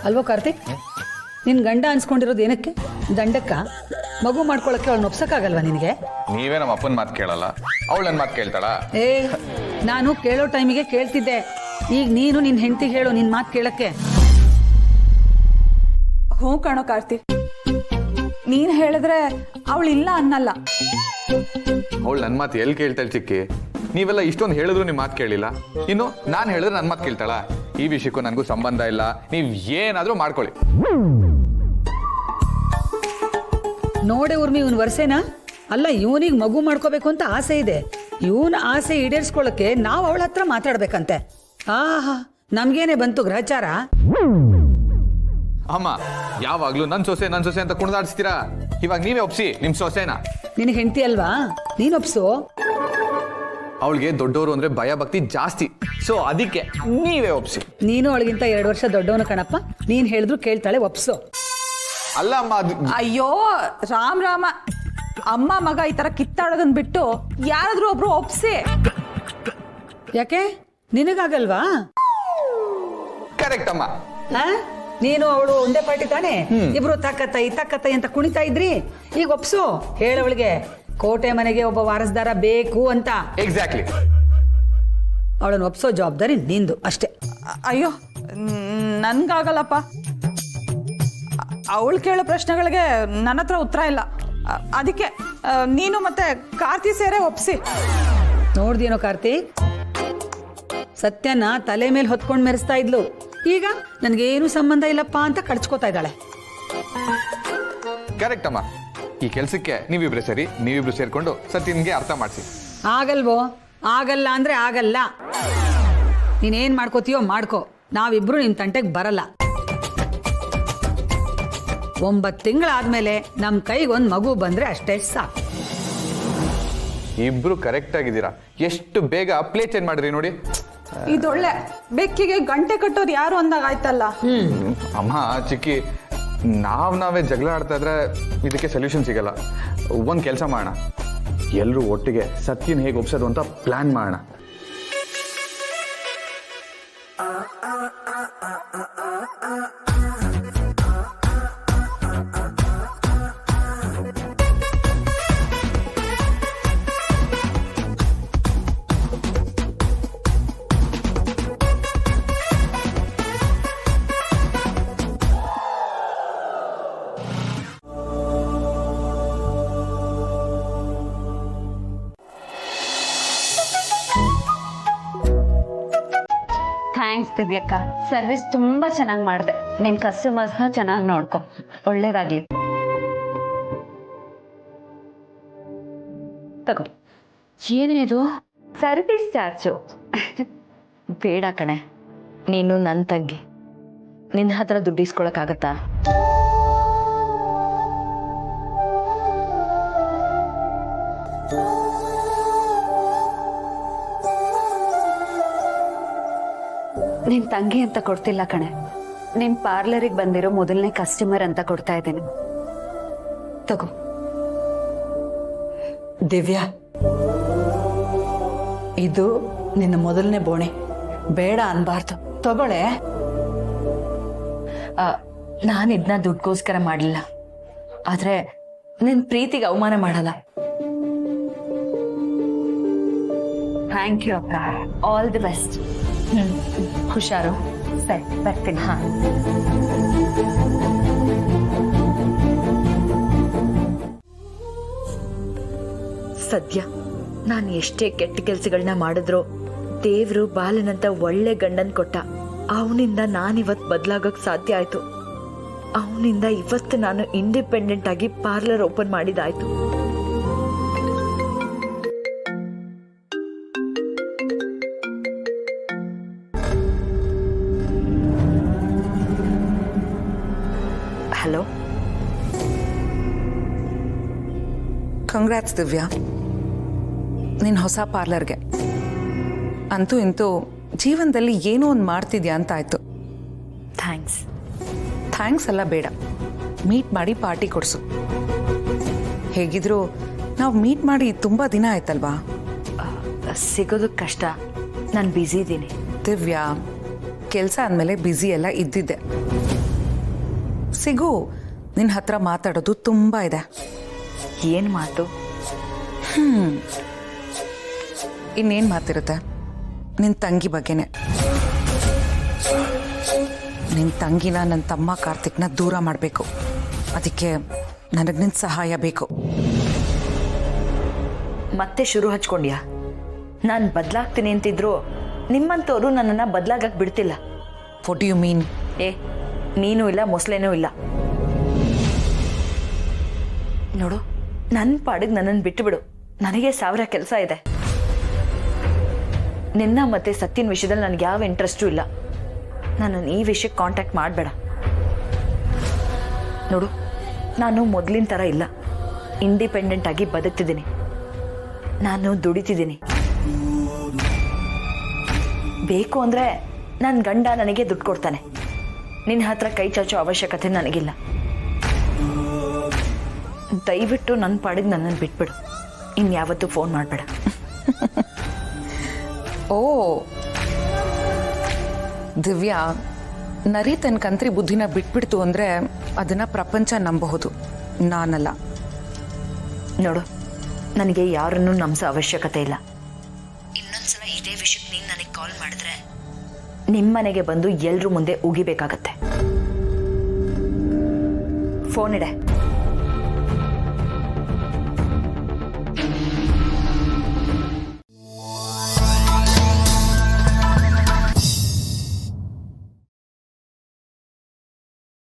ಅಲ್ವೋ ಕಾರ್ತಿಕ್, ನಿನ್ ಗಂಡ ಅನ್ಸ್ಕೊಂಡಿರೋದು ಏನಕ್ಕೆ? ದಂಡಕ್ಕ? ಮಗು ಮಾಡ್ಕೊಳಕ್ಕೆ ಅವಳನ್ನ ಒಪ್ಸಕ್ಕಾಗಲ್ವಾ ನಿನಗೆ? ನೀವೇ ನಮ್ಮ ಅಪ್ಪನ ಮಾತು ಕೇಳಲ್ಲ, ಅವಳು ನನ್ನ ಮಾತು ಕೇಳ್ತಾಳ? ಏ, ನಾನು ಕೇಳೋ ಟೈಮಿಗೆ ಕೇಳ್ತಿದ್ದೆ. ಈಗ ನೀನು ನಿನ್ ಹೆಂಡತಿಗೆ ಹೇಳು ನಿನ್ ಮಾತು ಕೇಳಕ್ಕೆ. ಹ್ಞೂ ಕಣೋ ಕಾರ್ತಿಕ್, ನೀನ್ ಹೇಳಿದ್ರೆ ಅವಳು ಇಲ್ಲ ಅನ್ನಲ್ಲ. ಅವಳು ನನ್ನ ಮಾತು ಎಲ್ಲಿ ಕೇಳ್ತಾಳೆ ಚಿಕ್ಕಿ? ನೀವೆಲ್ಲ ಇಷ್ಟೊಂದು ಹೇಳಿದ್ರು ನಿಮ್ಮ ಮಾತು ಕೇಳಿಲ್ಲ, ಇನ್ನು ನಾನು ಹೇಳಿದ್ರೆ ನನ್ನ ಮಾತು ಕೇಳ್ತಾಳ? ಈ ವಿಷಯಕ್ಕೂ ನನಗೂ ಸಂಬಂಧ ಇಲ್ಲ, ನೀವು ಏನಾದರೂ ಮಾಡ್ಕೊಳ್ಳಿ. ನೋಡೆ ಉರ್ಮಿ, ಇವನ್ ವರ್ಷೇನಾ? ಅಲ್ಲ, ಇವನಿಗೆ ಮಗು ಮಾಡ್ಕೋಬೇಕು ಅಂತ ಆಸೆ ಇದೆ. ಇವನ್ ಆಸೆ ಈಡೇರಿಸ್ಕೊಳ್ಳಕ್ಕೆ ನಾವು ಅವಳ ಹತ್ರ ಮಾತಾಡ್ಬೇಕಂತೆ. ಆಹಾ, ನಮ್ಗೇನೆ ಬಂತು ಗ್ರಹಚಾರ. ಅಮ್ಮ, ಯಾವಾಗ್ಲೂ ನನ್ನ ಸೊಸೆ ಅಂತ ಕುಣಿದಾಡಿಸ್ತೀರಾ? ಇವಾಗ ನೀವೇ ಒಪ್ಸಿ ನಿಮ್ ಸೊಸೆನ. ನಿನಗೆ ಹೆಂಡತಿ ಅಲ್ವಾ, ನೀನ್ ಒಪ್ಸು. ಅವಳಿಗೆ ದೊಡ್ಡವರು ಅಂದ್ರೆ ಭಯ ಭಕ್ತಿ ಜಾಸ್ತಿ, ಸೊ ಅದಕ್ಕೆ ನೀವೇ ಒಪ್ಸಿ. ನೀನು ಅವಳಿಗಿಂತ 2 ವರ್ಷ ದೊಡ್ಡವನು ಕಣಪ್ಪ. ನೀನ್ ಹೇಳಿದ್ರು ಕೇಳ್ತಾಳೆ, ಒಪ್ಸು. ಅಲ್ಲ ಅಮ್ಮ, ಅದು ಅಯ್ಯೋ ರಾಮ, ಅಮ್ಮ ಮಗ ಈ ತರ ಕಿತ್ತಾಡೋದನ್ನ ಬಿಟ್ಟು ಯಾರಾದ್ರೂ ಒಬ್ರು ಒಪ್ಸಿ. ಯಾಕೆ, ನಿನಗಾಗಲ್ವಾ? ಕರೆಕ್ಟ್ ಅಮ್ಮ. ನೀನು ಅವಳು ಒಂದೇ ಪಾರ್ಟಿ ತಾನೆ, ಇಬ್ರು ತಕ್ಕತ್ತೈ ಅಂತ ಕುಣಿತಾ ಇದ್ರಿ. ಈಗ ಒಪ್ಸು, ಹೇಳವಳಿಗೆ ಕೋಟೆ ಮನೆಗೆ ಒಬ್ಬ ವಾರಸ್ದಾರ ಬೇಕು ಅಂತ. ಎಕ್ಸಾಕ್ಟ್ಲಿ. ಅವಳನ್ನು ಒಪ್ಸೋ ಜವಾಬ್ದಾರಿ ನಿಂದು ಅಷ್ಟೇ. ಅಯ್ಯೋ, ನನ್ಗಾಗಲ್ಲಪ್ಪ. ಅವಳು ಕೇಳೋ ಪ್ರಶ್ನೆಗಳಿಗೆ ನನ್ನ ಹತ್ರ ಉತ್ತರ ಇಲ್ಲ. ಅದಕ್ಕೆ ನೀನು ಮತ್ತೆ ಕಾರ್ತಿ ಸೇರೆ ಒಪ್ಸಿ. ನೋಡ್ದೇನೋ ಕಾರ್ತಿಕ್, ಸತ್ಯನ ತಲೆ ಮೇಲೆ ಹೊತ್ಕೊಂಡ್ ಮೆರೆಸ್ತಾ ಇದ್ಲು. ಈಗ ನನ್ಗೇನು ಸಂಬಂಧ ಇಲ್ಲಪ್ಪ ಅಂತ ಕಳ್ಚ್ಕೋತಾ ಇದ್ದಾಳೆ. ಕರೆಕ್ಟ್ ಅಮ್ಮ. ಈ ಕೆಲ್ಸಕ್ಕೆ ನೀವಿಬ್ರೆ ಸರಿ, ನೀವಿಬ್ರು ಸೇರ್ಕೊಂಡು ಸತ್ಯನ್ಗೆ ಅರ್ಥ ಮಾಡಿಸಿ. ಆಗಲ್ವೋ? ಆಗಲ್ಲ ಅಂದ್ರೆ ಆಗಲ್ಲ. ನೀನೇನ್ ಮಾಡ್ಕೋತೀಯೋ ಮಾಡ್ಕೋ, ನಾವಿಬ್ರು ನಿನ್ ತಂಟೆಗೆ ಬರಲ್ಲ. 9 ತಿಂಗಳಾದ್ಮೇಲೆ ನಮ್ ಕೈಗೊಂದ್ ಮಗು ಬಂದ್ರೆ ಅಷ್ಟೇ ಸಾಕು. ಇಬ್ರು ಕರೆಕ್ಟ್ ಆಗಿದ್ದೀರಾ. ಎಷ್ಟು ಬೇಗ ಪ್ಲೇ ಚೇಂಜ್ ಮಾಡಿದ್ರಿ ನೋಡಿ. ಇದೊಳ್ಳೆ ಬೆಕ್ಕಿಗೆ ಗಂಟೆ ಕಟ್ಟೋರು ಯಾರು ಅಂದಾಗ ಆಯ್ತಲ್ಲ. ಅಮ್ಮ ಚಿಕ್ಕಿ, ನಾವೇ ಜಗಳ ಆಡ್ತಾ ಇದ್ರೆ ಇದಕ್ಕೆ ಸೊಲ್ಯೂಷನ್ ಸಿಗಲ್ಲ. ಒಂದ್ ಕೆಲಸ ಮಾಡೋಣ, ಎಲ್ರೂ ಒಟ್ಟಿಗೆ ಸತ್ಯನ್ ಹೇಗೆ ಒಪ್ಸೋದು ಅಂತ ಪ್ಲಾನ್ ಮಾಡೋಣ. ಥ್ಯಾಂಕ್ಸ್ ದಿವ್ಯಕ್ಕ, ಸರ್ವಿಸ್ ತುಂಬಾ ಚೆನ್ನಾಗಿ ಮಾಡಿದೆ. ನಿನ್ ಕಸ್ಟಮರ್ಸ್ನ ಚೆನ್ನಾಗಿ ನೋಡ್ಕೊ. ಒಳ್ಳೇದಾಗ್ಲಿ. ತಗೋ. ಏನೇದು? Service charge. ಬೇಡ ಕಣೆ, ನೀನು ನನ್ನ ತಂಗಿ, ನಿನ್ನ ಹತ್ರ ದುಡ್ಡು ಇಸ್ಕೊಳಕ್ಕಾಗತ್ತಾ? ನಿನ್ ತಂಗಿ ಅಂತ ಕೊಡ್ತಿಲ್ಲ ಕಣೆ, ನಿಮ್ ಪಾರ್ಲರಿಗೆ ಬಂದಿರೋ ಮೊದಲನೇ ಕಸ್ಟಮರ್ ಅಂತ ಕೊಡ್ತಾ ಇದ್ದೀನಿ. ತಗೋ. ದಿವ್ಯಾ, ಇದು ನಿನ್ನ ಮೊದಲನೇ ಬೋಣೆ, ಬೇಡ ಅನ್ಬಾರ್ದು. ತಗೊಳ್ಳೆ. ನಾನು ಇದನ್ನ ದುಡ್ಗೋಸ್ಕರ ಮಾಡಲಿಲ್ಲ, ಆದ್ರೆ ನಿನ್ ಪ್ರೀತಿಗೆ ಅವಮಾನ ಮಾಡಲ್ಲ. ಥ್ಯಾಂಕ್ ಯು ಅಕ್ಕ. All the best. ಹುಷಾರು. ಸರಿ, ಬರ್ತೀನಿ. ಹಾ. ಸದ್ಯ ನಾನು ಎಷ್ಟೇ ಕೆಟ್ಟ ಕೆಲ್ಸಗಳನ್ನ ಮಾಡಿದ್ರು ದೇವ್ರು ಬಾಲನಂತ ಒಳ್ಳೆ ಗಂಡನ್ ಕೊಟ್ಟ. ಅವನಿಂದ ನಾನಿವತ್ ಬದಲಾಗಕ್ ಸಾಧ್ಯ ಆಯ್ತು. ಅವನಿಂದ ಇವತ್ತು ನಾನು ಇಂಡಿಪೆಂಡೆಂಟ್ ಆಗಿ ಪಾರ್ಲರ್ ಓಪನ್ ಮಾಡಿದಾಯ್ತು. ಹಲೋ. ಕಂಗ್ರಾಟ್ಸ್ ದಿವ್ಯಾ, ನಿನ್ನ ಹೊಸ ಪಾರ್ಲರ್ಗೆ. ಅಂತೂ ಇಂತೂ ಜೀವನದಲ್ಲಿ ಏನೋ ಒಂದು ಮಾಡ್ತಿದ್ಯಾ ಅಂತ ಆಯ್ತು. ಥ್ಯಾಂಕ್ಸ್. ಥ್ಯಾಂಕ್ಸ್ ಎಲ್ಲ ಬೇಡ, ಮೀಟ್ ಮಾಡಿ ಪಾರ್ಟಿ ಕೊಡಿಸು. ಹೇಗಿದ್ರು ನಾವು ಮೀಟ್ ಮಾಡಿ ತುಂಬ ದಿನ ಆಯ್ತಲ್ವಾ? ಸಿಗೋದಕ್ಕೆ ಕಷ್ಟ, ನಾನು ಬ್ಯುಸಿ ಇದ್ದೀನಿ. ದಿವ್ಯಾ, ಕೆಲಸ ಅಂದಮೇಲೆ ಬ್ಯುಸಿ ಎಲ್ಲ ಇದ್ದಿದ್ದೆ. ಸಿಗು, ನಿನ್ನ ಹತ್ರ ಮಾತಾಡೋದು ತುಂಬ ಇದೆ. ಏನು ಮಾತು? ಇನ್ನೇನು ಮಾತಿರುತ್ತೆ? ನಿನ್ನ ತಂಗಿ ಬಗ್ಗೆನೆ. ನಿನ್ನ ತಂಗಿನ ನನ್ನ ತಮ್ಮ ಕಾರ್ತಿಕ್ನ ದೂರ ಮಾಡಬೇಕು. ಅದಕ್ಕೆ ನನಗೆ ನಿನ್ನ ಸಹಾಯ ಬೇಕು. ಮತ್ತೆ ಶುರು ಹಚ್ಕೊಂಡ್ಯಾ? ನಾನು ಬದಲಾಗ್ತೀನಿ ಅಂತಿದ್ರು ನಿಮ್ಮಂಥವ್ರು ನನ್ನನ್ನು ಬದಲಾಗಕ್ಕೆ ಬಿಡ್ತಿಲ್ಲ. What you mean? ನೀನು ಇಲ್ಲ, ಮೊಸಳೆನೂ ಇಲ್ಲ. ನೋಡು, ನನ್ನ ಪಾಡಿಗೆ ನನ್ನನ್ನು ಬಿಟ್ಟುಬಿಡು. ನನಗೆ 1000 ಕೆಲಸ ಇದೆ. ನಿನ್ನ ಮತ್ತೆ ಸತ್ಯನ ವಿಷಯದಲ್ಲಿ ನನಗೆ ಯಾವ ಇಂಟ್ರೆಸ್ಟೂ ಇಲ್ಲ. ನನ್ನನ್ನು ಈ ವಿಷಯಕ್ಕೆ ಕಾಂಟ್ಯಾಕ್ಟ್ ಮಾಡಬೇಡ. ನೋಡು, ನಾನು ಮೊದಲಿನ ಥರ ಇಲ್ಲ. ಇಂಡಿಪೆಂಡೆಂಟ್ ಆಗಿ ಬದುಕ್ತಿದ್ದೀನಿ. ನಾನು ದುಡಿತಿದ್ದೀನಿ. ಬೇಕು ಅಂದರೆ ನನ್ನ ಗಂಡ ನನಗೆ ದುಡ್ಡು ಕೊಡ್ತಾನೆ. ನಿನ್ನ ಹತ್ರ ಕೈ ಚಾಚೋ ಅವಶ್ಯಕತೆ ನನಗಿಲ್ಲ. ದಯವಿಟ್ಟು ನನ್ನ ಪಾಡಿಗೆ ನನ್ನನ್ನು ಬಿಟ್ಬಿಡು. ಇನ್ಯಾವತ್ತೂ ಫೋನ್ ಮಾಡಬೇಡ. ಓ ದಿವ್ಯಾ, ನರಿ ತನ್ನ ಕಂತ್ರಿ ಬುದ್ಧಿನ ಬಿಟ್ಬಿಡ್ತು ಅಂದರೆ ಅದನ್ನು ಪ್ರಪಂಚ ನಂಬಬಹುದು, ನಾನಲ್ಲ. ನೋಡು, ನನಗೆ ಯಾರನ್ನೂ ನಂಬಿಸೋ ಅವಶ್ಯಕತೆ ಇಲ್ಲ. ಇನ್ನೊಂದ್ಸಲ ಇದೇ ವಿಷಯಕ್ಕೆ ನೀನು ನನಗೆ ಕಾಲ್ ಮಾಡಿದ್ರೆ ನಿಮ್ಮನೆಗೆ ಬಂದು ಎಲ್ಲರೂ ಮುಂದೆ ಉಗಿಬೇಕಾಗತ್ತೆ. ಫೋನ್ ಇಡೆ.